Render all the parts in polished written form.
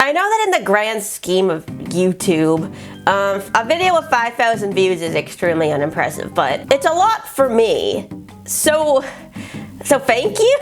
I know that in the grand scheme of YouTube, a video with 5,000 views is extremely unimpressive, but it's a lot for me. So thank you.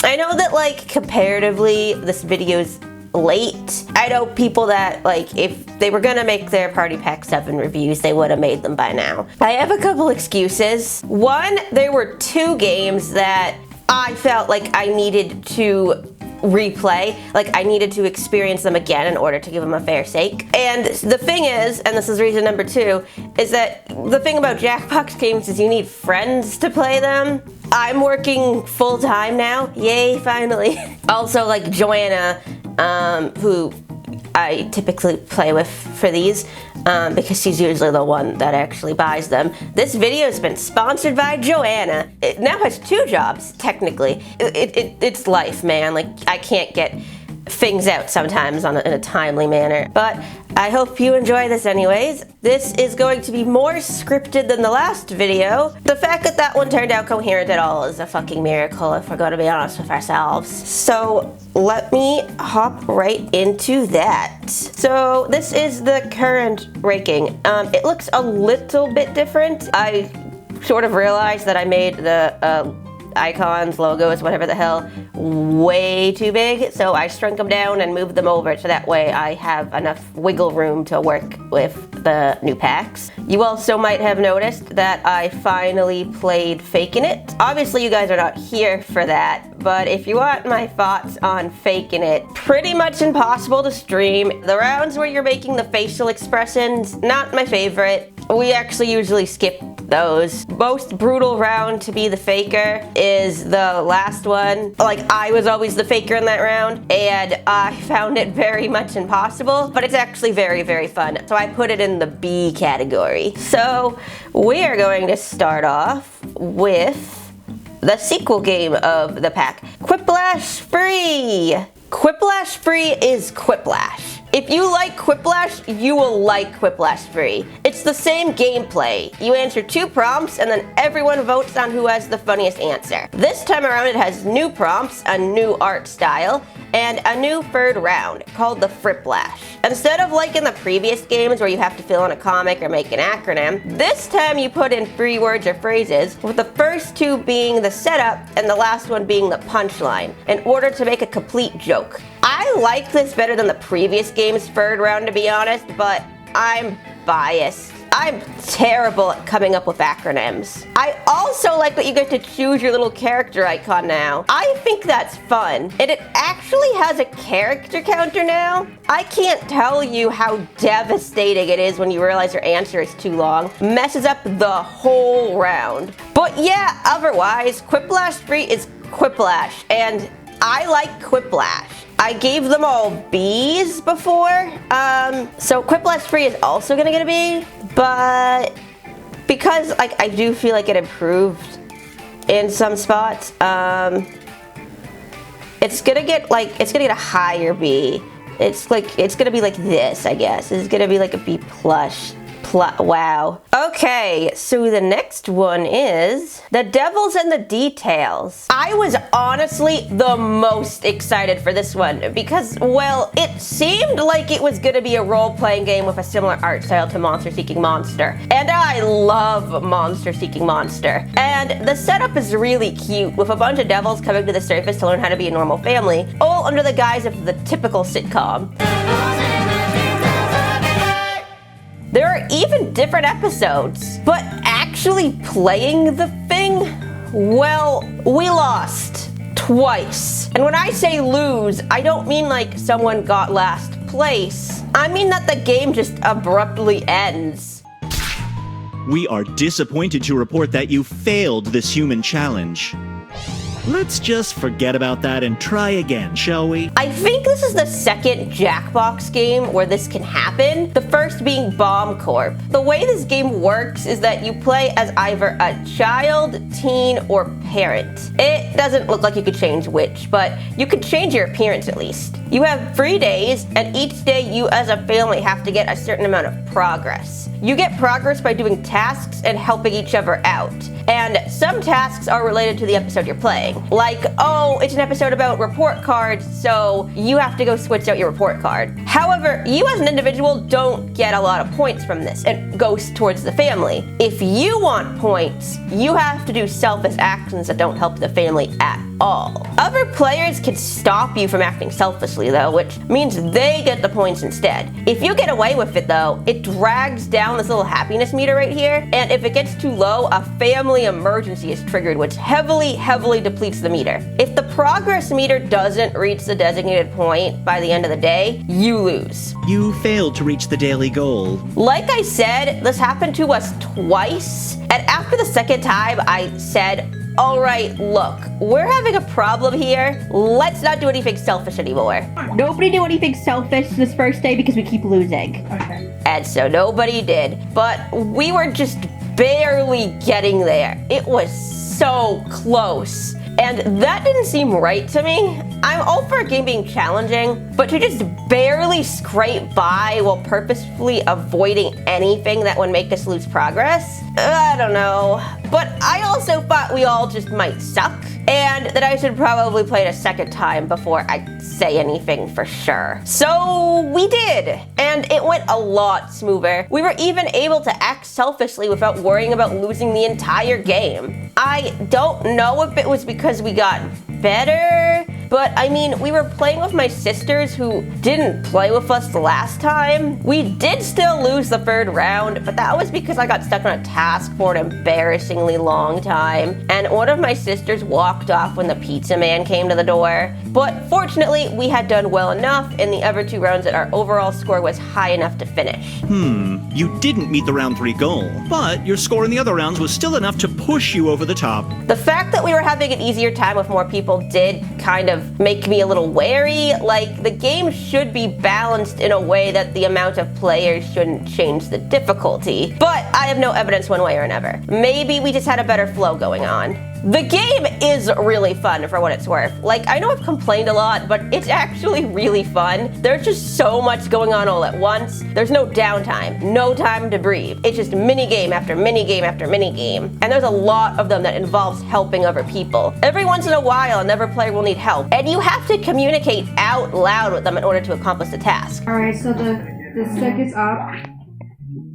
I know that, like, comparatively, this video's late. I know people that, like, if they were gonna make their Party Pack 7 reviews, they would have made them by now. I have a couple excuses. One, there were 2 games that I felt like I needed to replay, like I needed to experience them again in order to give them a fair shake. And the thing is, and this is reason number 2, is that the thing about Jackbox games is you need friends to play them. I'm working full time now, yay, finally. Also, like Joanna, who I typically play with for these, because she's usually the one that actually buys them. This video has been sponsored by Joanna. It now has 2 jobs, technically. It's life, man. Like, I can't get things out sometimes in a timely manner. But I hope you enjoy this anyways. This is going to be more scripted than the last video. The fact that that one turned out coherent at all is a fucking miracle, if we're going to be honest with ourselves. So let me hop right into that. So this is the current ranking. It looks a little bit different. I sort of realized that I made the icons, logos, whatever the hell, way too big, so I shrunk them down and moved them over so that way I have enough wiggle room to work with the new packs. You also might have noticed that I finally played Fakin' It. Obviously you guys are not here for that, but if you want my thoughts on Fakin' It, pretty much impossible to stream. The rounds where you're making the facial expressions, not my favorite. We actually usually skip those. Most brutal round to be the faker is the last one. Like, I was always the faker in that round, and I found it very much impossible, but it's actually very, very fun. So I put it in the B category. So we are going to start off with the sequel game of the pack, Whiplash Free. Whiplash Free is Whiplash. If you like Whiplash, you will like Whiplash Free. It's the same gameplay. You answer 2 prompts and then everyone votes on who has the funniest answer. This time around it has new prompts, a new art style, and a new 3rd round called the Whiplash. Instead of like in the previous games where you have to fill in a comic or make an acronym, this time you put in 3 words or phrases, with the first 2 being the setup and the last one being the punchline, in order to make a complete joke. I like this better than the previous game's 3rd round, to be honest, but I'm biased. I'm terrible at coming up with acronyms. I also like that you get to choose your little character icon now. I think that's fun. And it actually has a character counter now. I can't tell you how devastating it is when you realize your answer is too long. Messes up the whole round. But yeah, otherwise, Whiplash Free is Whiplash, and I like Whiplash. I gave them all B's before, so Whiplash Free is also gonna get a B, but because like I do feel like it improved in some spots, it's gonna get a higher B. It's gonna be like this, I guess. It's gonna be like a B plus. Wow. Okay, so the next one is The Devils and the Details. I was honestly the most excited for this one because, well, it seemed like it was gonna be a role-playing game with a similar art style to Monster Seeking Monster. And I love Monster Seeking Monster. And the setup is really cute, with a bunch of devils coming to the surface to learn how to be a normal family, all under the guise of the typical sitcom. There are even different episodes, but actually playing the thing, well, we lost twice. And when I say lose, I don't mean like someone got last place. I mean that the game just abruptly ends. We are disappointed to report that you failed this human challenge. Let's just forget about that and try again, shall we? I think this is the second Jackbox game where this can happen, the first being Bomb Corp. The way this game works is that you play as either a child, teen, or parent. It doesn't look like you could change which, but you could change your appearance at least. You have 3 days, and each day you as a family have to get a certain amount of progress. You get progress by doing tasks and helping each other out. and some tasks are related to the episode you're playing. Like, oh, it's an episode about report cards, so you have to go switch out your report card. However, you as an individual don't get a lot of points from this. It goes towards the family. If you want points, you have to do selfish actions that don't help the family at all. Other players can stop you from acting selfishly though, which means they get the points instead. If you get away with it though, it drags down this little happiness meter right here, and if it gets too low, a family emergency is triggered, which heavily depletes the meter. If the progress meter doesn't reach the designated point by the end of the day, you lose. You failed to reach the daily goal. Like I said, this happened to us twice, and after the second time, I said, all right, look, we're having a problem here. Let's not do anything selfish anymore. Nobody do anything selfish this first day because we keep losing. Okay. And so nobody did, but we were just barely getting there. It was so close. And that didn't seem right to me. I'm all for a game being challenging, but to just barely scrape by while purposefully avoiding anything that would make us lose progress? I don't know. But I also thought we all just might suck, and that I should probably play it a second time before I say anything for sure. So we did, and it went a lot smoother. We were even able to act selfishly without worrying about losing the entire game. I don't know if it was because we got better, but I mean, we were playing with my sisters who didn't play with us the last time. We did still lose the third round, but that was because I got stuck on a task for an embarrassingly long time, and one of my sisters walked off when the pizza man came to the door. But fortunately, we had done well enough in the other 2 rounds that our overall score was high enough to finish. You didn't meet the round 3 goal, but your score in the other rounds was still enough to push you over the top. The fact that we were having an easier time with more people did kind of make me a little wary. Like, the game should be balanced in a way that the amount of players shouldn't change the difficulty. But I have no evidence one way or another. Maybe we just had a better flow going on. The game is really fun for what it's worth. Like, I know I've complained a lot, but it's actually really fun. There's just so much going on all at once. There's no downtime, no time to breathe. It's just mini game after mini game after mini game. And there's a lot of them that involves helping other people. Every once in a while, another player will need help, and you have to communicate out loud with them in order to accomplish the task. Alright, so the stick is up.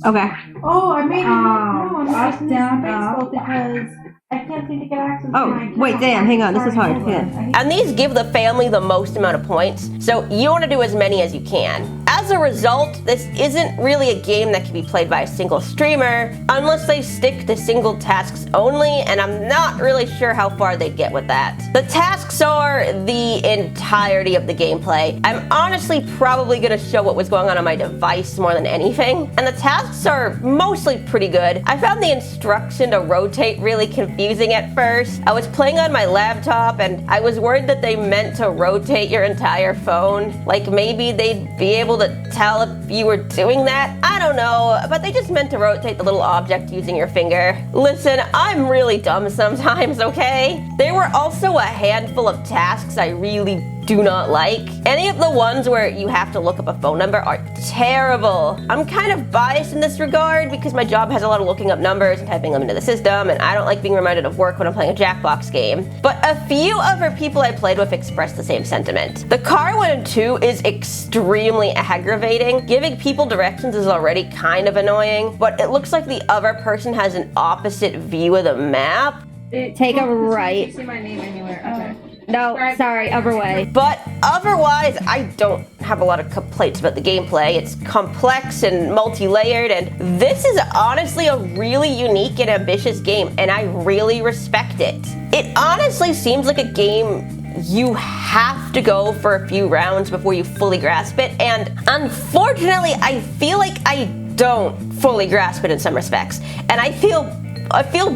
Okay. Oh, I made it. No, I'm Up, down, up. because I can't seem to get access to my Oh, account. wait, Dan, hang on. This is Sorry, hard. hold on. Yeah. And these give the family the most amount of points, so you want to do as many as you can. As a result, this isn't really a game that can be played by a single streamer unless they stick to single tasks only, and I'm not really sure how far they'd get with that. The tasks are the entirety of the gameplay. I'm honestly probably going to show what was going on my device more than anything, and the tasks are mostly pretty good. I found the instruction to rotate really confusing at first. I was playing on my laptop, and I was worried that they meant to rotate your entire phone. Like, maybe they'd be able to tell if you were doing that. I don't know, but they just meant to rotate the little object using your finger. Listen, I'm really dumb sometimes, okay? There were also a handful of tasks I really do not like. Any of the ones where you have to look up a phone number are terrible. I'm kind of biased in this regard because my job has a lot of looking up numbers and typing them into the system, and I don't like being reminded of work when I'm playing a Jackbox game. But a few other people I played with expressed the same sentiment. The car 1 and 2 is extremely aggravating. Giving people directions is already kind of annoying, but it looks like the other person has an opposite view of the map. Take a right. You see my name anywhere. Okay. No, sorry, other way. But otherwise, I don't have a lot of complaints about the gameplay. It's complex and multi-layered, and this is honestly a really unique and ambitious game, and I really respect it. It honestly seems like a game you have to go for a few rounds before you fully grasp it, and unfortunately, I feel like I don't fully grasp it in some respects, and I feel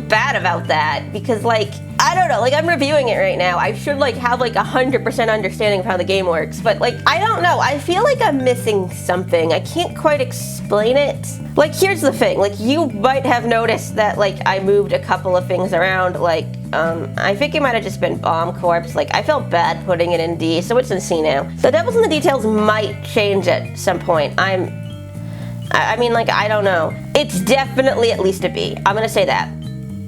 bad about that because, like, I don't know, like, I'm reviewing it right now. I should, like, have, like, 100% understanding of how the game works, but, like, I don't know. I feel like I'm missing something. I can't quite explain it. Like, here's the thing. Like, you might have noticed that, like, I moved a couple of things around. Like, I think it might have just been Bomb Corpse. Like, I felt bad putting it in D, so it's in C now. The Devils in the Details might change at some point. I mean, like, I don't know. It's definitely at least a B. I'm gonna say that.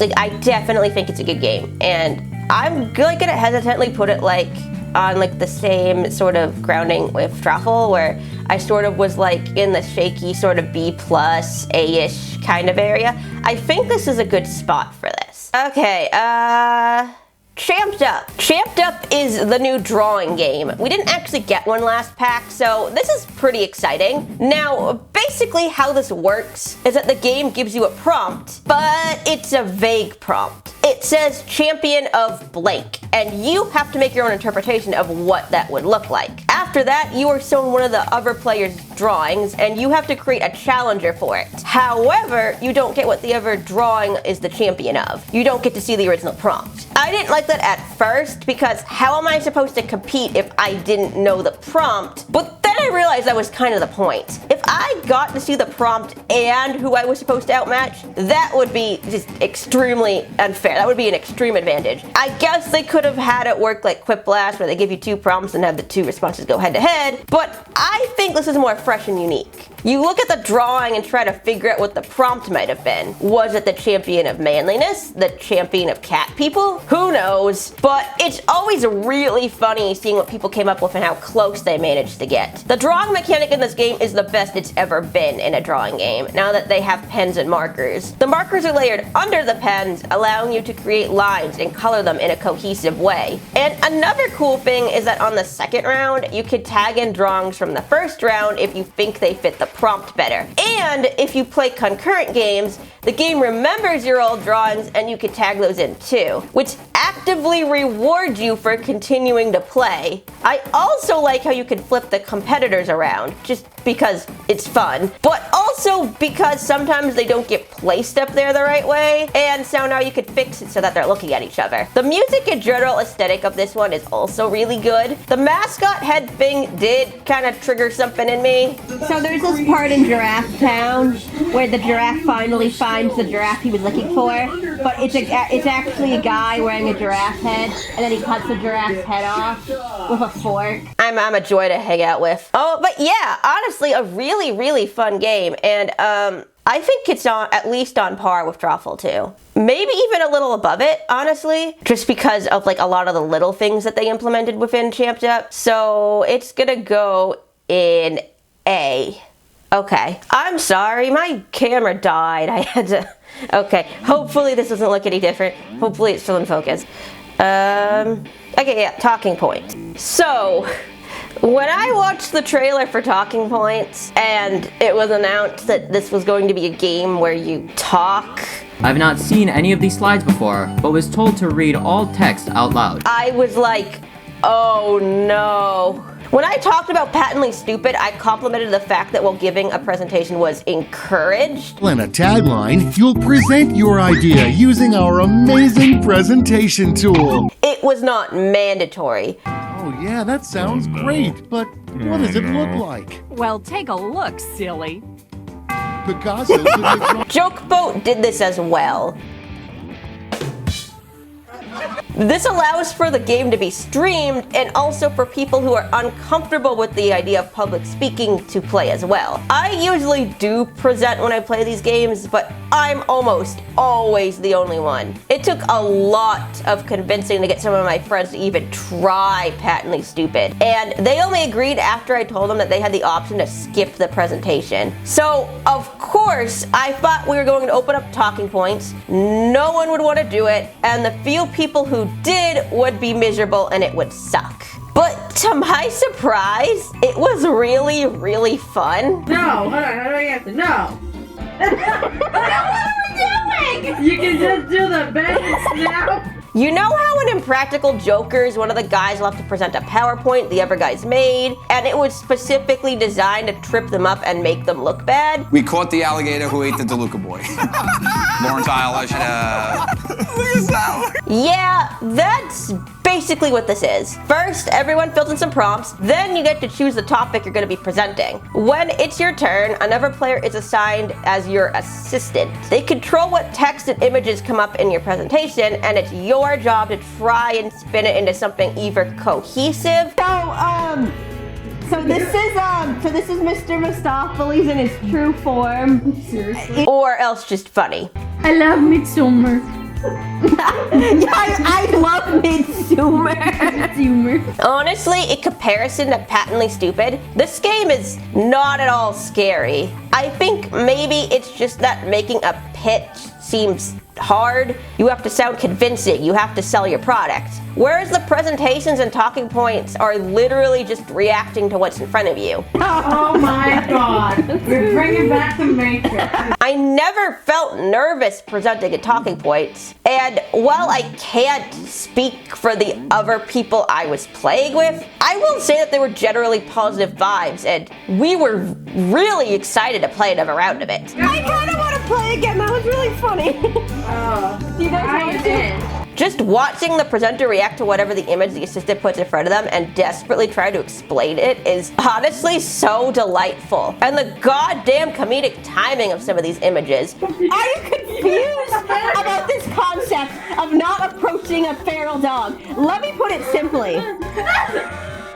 Like, I definitely think it's a good game, and I'm like gonna hesitantly put it like on like the same sort of grounding with Truffle, where I sort of was like in the shaky sort of B+, A-ish kind of area. I think this is a good spot for this. Okay, Champed Up. Champed Up is the new drawing game. We didn't actually get one last pack, so this is pretty exciting. Now, basically how this works is that the game gives you a prompt, but it's a vague prompt. It says champion of blank, and you have to make your own interpretation of what that would look like. After that, you are shown one of the other player's drawings, and you have to create a challenger for it. However, you don't get what the other drawing is the champion of. You don't get to see the original prompt. I didn't like that at first, because how am I supposed to compete if I didn't know the prompt? But then I realized that was kind of the point. If I got to see the prompt and who I was supposed to outmatch, that would be just extremely unfair. That would be an extreme advantage. I guess they could have had it work like Whiplash, where they give you 2 prompts and have the 2 responses go head to head, but I think this is more fresh and unique. You look at the drawing and try to figure out what the prompt might have been. Was it the champion of manliness? The champion of cat people? Who knows? But it's always really funny seeing what people came up with and how close they managed to get. The drawing mechanic in this game is the best it's ever been in a drawing game, now that they have pens and markers. The markers are layered under the pens, allowing you to create lines and color them in a cohesive way. And another cool thing is that on the second round, you can tag in drawings from the first round if you think they fit the prompt better. And if you play concurrent games, the game remembers your old drawings and you can tag those in too, which actively rewards you for continuing to play. I also like how you can flip the competitors around, just because it's fun, but also because sometimes they don't get placed up there the right way, and so now you could fix it so that they're looking at each other. The music and general aesthetic of this one is also really good. The mascot head thing did kind of trigger something in me. So there's this part in Giraffe Town where the giraffe finally finds the giraffe he was looking for, but it's actually a guy wearing a giraffe head, and then he cuts the giraffe's head off with a fork. I'm a joy to hang out with. Oh, but yeah, honestly, a really, really fun game, and I think it's at least on par with Truffle too. Maybe even a little above it, honestly, just because of like a lot of the little things that they implemented within Champed Up. So it's gonna go in A. Okay, I'm sorry, my camera died. I had to, okay, hopefully this doesn't look any different. Hopefully it's still in focus. Okay, yeah, talking points. So, when I watched the trailer for Talking Points, and it was announced that this was going to be a game where you talk, I've not seen any of these slides before, but was told to read all text out loud. I was like, oh no. When I talked about patently stupid, I complimented the fact that while giving a presentation was encouraged. In a tagline, you'll present your idea using our amazing presentation tool. It was not mandatory. Oh yeah, that sounds great, but what does it look like? Well, take a look, silly. Picasso could have drawn- Jokeboat did this as well. This allows for the game to be streamed, and also for people who are uncomfortable with the idea of public speaking to play as well. I usually do present when I play these games, but I'm almost always the only one. It took a lot of convincing to get some of my friends to even try Patently Stupid, and they only agreed after I told them that they had the option to skip the presentation. So, of course, I thought we were going to open up talking points, no one would want to do it, and the few people who did would be miserable and it would suck. But to my surprise, it was really, really fun. No, hold on, how do I answer? No. What are we doing? You can just do the best now. You know how in Impractical Jokers, one of the guys will have to present a PowerPoint the other guys made, and it was specifically designed to trip them up and make them look bad? We caught the alligator who ate the DeLuca boy. Lawrence Isle, I should have. Look at that. Yeah, that's basically what this is. First, everyone fills in some prompts, then you get to choose the topic you're going to be presenting. When it's your turn, another player is assigned as your assistant. They control what text and images come up in your presentation, and it's your job to try and spin it into something either cohesive. So this is Mr. Mistopheles in his true form. Seriously? Or else just funny. I love Midsummer. I love Midsumer. Honestly, in comparison to Patently Stupid, this game is not at all scary. I think maybe it's just that making a pitch seems hard. You have to sound convincing, you have to sell your product. Whereas the presentations and talking points are literally just reacting to what's in front of you. Oh my god. We're bringing back the Matrix. I never felt nervous presenting at talking points, and while I can't speak for the other people I was playing with, I will say that they were generally positive vibes, and we were really excited to play another round of it. I kind of want to play again. That was really funny. Do you guys want to? did. Just watching the presenter react to whatever the image the assistant puts in front of them and desperately try to explain it is honestly so delightful. And the goddamn comedic timing of some of these images. Are you confused about this concept of not approaching a feral dog? Let me put it simply.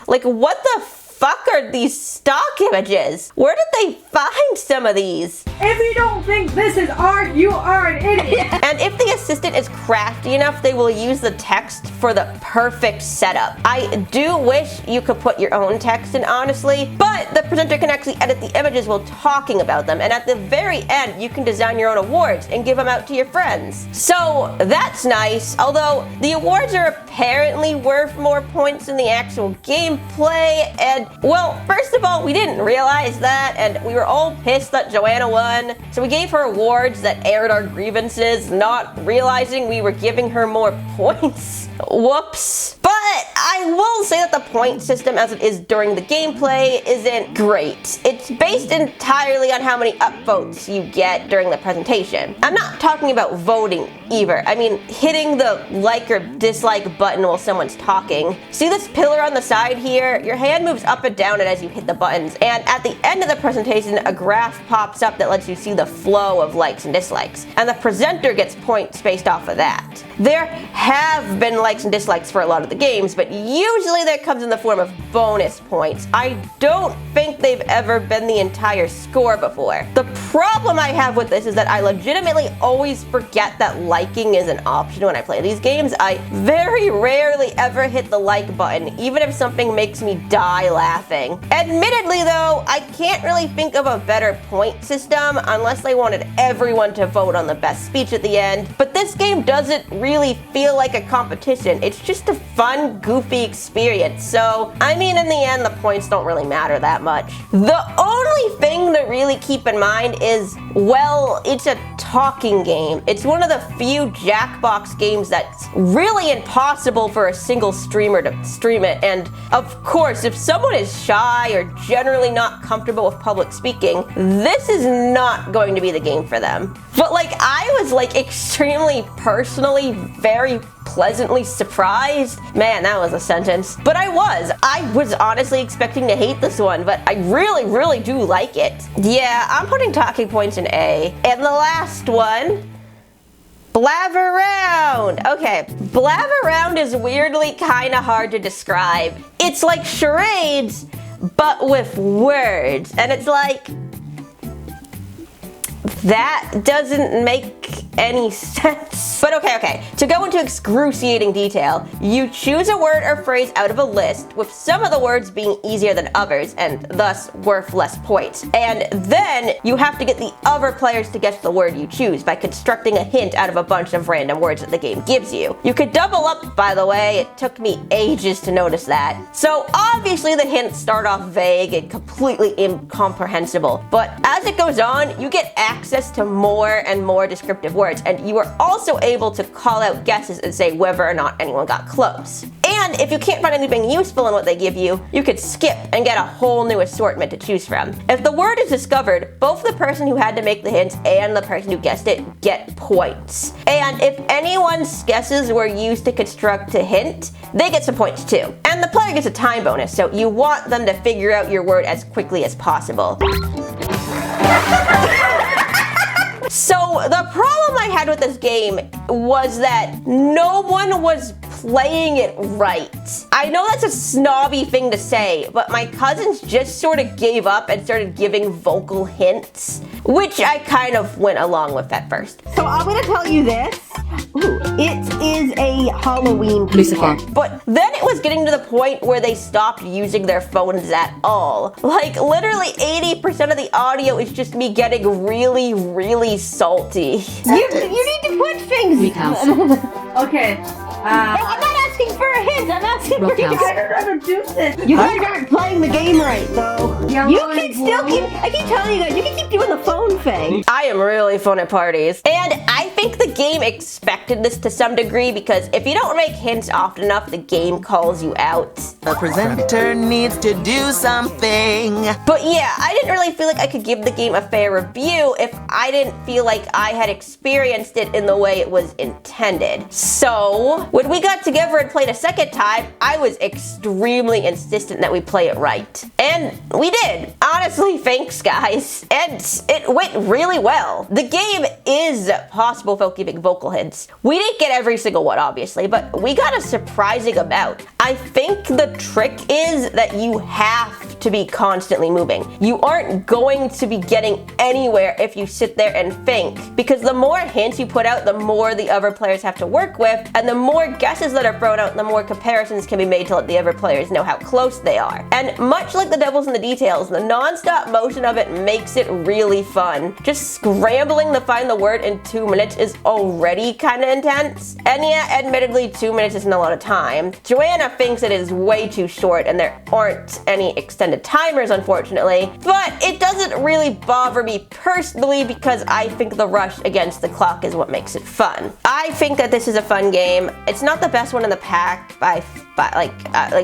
Like, what the fuck are these stock images? Where did they find some of these? If you don't think this is art, you are an idiot. And if the assistant is crafty enough, they will use the text for the perfect setup. I do wish you could put your own text in, honestly, but the presenter can actually edit the images while talking about them, and at the very end, you can design your own awards and give them out to your friends. So that's nice, although the awards are apparently worth more points than the actual gameplay, and well, first of all, we didn't realize that, and we were all pissed that Joanna won, so we gave her awards that aired our grievances, not realizing we were giving her more points. Whoops. But I will say that the point system as it is during the gameplay isn't great. It's based entirely on how many upvotes you get during the presentation. I'm not talking about voting either. I mean hitting the like or dislike button while someone's talking. See this pillar on the side here? Your hand moves up and down as you hit the buttons, and at the end of the presentation a graph pops up that lets you see the flow of likes and dislikes, and the presenter gets points based off of that. There have been likes and dislikes for a lot of the games, but usually that comes in the form of bonus points. I don't think they've ever been the entire score before. The problem I have with this is that I legitimately always forget that liking is an option when I play these games. I very rarely ever hit the like button, even if something makes me die laughing. Admittedly though, I can't really think of a better point system unless they wanted everyone to vote on the best speech at the end, but this game doesn't really feel like a competition. It's just a fun, goofy experience. So, I mean, in the end, the points don't really matter that much. The only thing to really keep in mind is, well, it's a talking game. It's one of the few Jackbox games that's really impossible for a single streamer to stream it. And of course, if someone is shy or generally not comfortable with public speaking, this is not going to be the game for them. But like, I was like extremely personally very pleasantly surprised. Man, that was a sentence. But I was honestly expecting to hate this one, but I really do like it. Yeah, I'm putting talking points in A. And the last one, Blab Around. Okay, Blab Around is weirdly kind of hard to describe. It's like charades, but with words. And it's like, that doesn't make any sense. But okay, to go into excruciating detail, you choose a word or phrase out of a list, with some of the words being easier than others and thus worth less points. And then you have to get the other players to guess the word you choose by constructing a hint out of a bunch of random words that the game gives you. You could double up, by the way. It took me ages to notice that. So obviously the hints start off vague and completely incomprehensible, but as it goes on, you get access to more and more descriptive words, and you are also able to call out guesses and say whether or not anyone got close. And if you can't find anything useful in what they give you, you could skip and get a whole new assortment to choose from. If the word is discovered, both the person who had to make the hints and the person who guessed it get points. And if anyone's guesses were used to construct a hint, they get some points too. And the player gets a time bonus, so you want them to figure out your word as quickly as possible. So the problem I had with this game was that no one was playing it right. I know that's a snobby thing to say, but my cousins just sort of gave up and started giving vocal hints, which I kind of went along with at first. So I'm gonna tell you this. Ooh, it is a Halloween Lucifer. But then it was getting to the point where they stopped using their phones at all. Like, literally 80% of the audio is just me getting really, really salty. You need to put things. Recounts. Okay. I'm not asking for a hint. I'm asking for you. I don't know how to do this. You guys aren't playing the game right, though. Yeah, You well, can still keep. I keep telling you guys, you can keep doing the phone thing. I am really fun at parties. And I think the game expected this to some degree because if you don't make hints often enough, the game calls you out. The presenter needs to do something. But yeah, I didn't really feel like I could give the game a fair review if I didn't feel like I had experienced it in the way it was intended. So, when we got together and played a second time, I was extremely insistent that we play it right. And we did. Honestly, thanks guys. And it went really well. The game is possible without giving vocal hints. We didn't get every single one, obviously, but we got a surprising amount. I think the trick is that you have to be constantly moving. You aren't going to be getting anywhere if you sit there and think, because the more hints you put out, the more the other players have to work with, and the more guesses that are thrown out, the more comparisons can be made to let the other players know how close they are. And much like the devil's in the details, the non-stop motion of it makes it really fun. Just scrambling to find the word in 2 minutes is already kind of intense. And yeah, admittedly, 2 minutes isn't a lot of time. Joanna thinks it is way too short and there aren't any extended timers, unfortunately. But it doesn't really bother me personally because I think the rush against the clock is what makes it fun. I think that this is a fun game. It's not the best one in the pack, like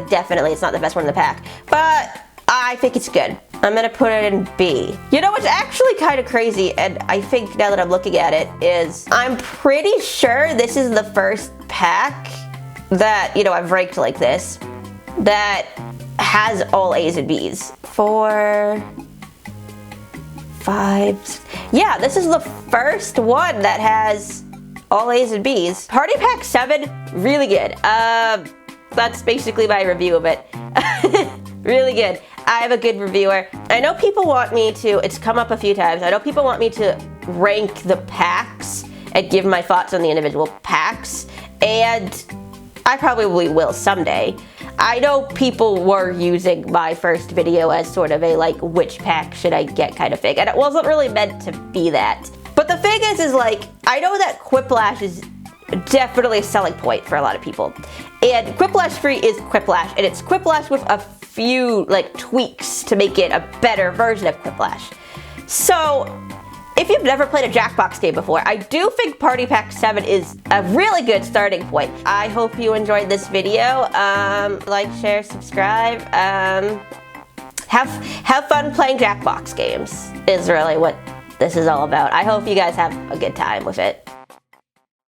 definitely it's not the best one in the pack, but I think it's good. I'm gonna put it in B. You know what's actually kind of crazy, and I think now that I'm looking at it, is I'm pretty sure this is the first pack that, you know, I've ranked like this, that has all A's and B's. 4, 5, yeah, this is the first one that has all A's and B's. Party Pack 7, really good. That's basically my review of it. Really good. I have a good reviewer. I know people want me to, it's come up a few times, I know people want me to rank the packs and give my thoughts on the individual packs, and I probably will someday. I know people were using my first video as sort of a like, which pack should I get kind of thing, and it wasn't really meant to be that. But the thing is like, I know that Whiplash is definitely a selling point for a lot of people. And Whiplash 3 is Whiplash, and it's Whiplash with a few like tweaks to make it a better version of Whiplash. So, if you've never played a Jackbox game before, I do think Party Pack 7 is a really good starting point. I hope you enjoyed this video. Like, share, subscribe. Have fun playing Jackbox games is really what this is all about. I hope you guys have a good time with it.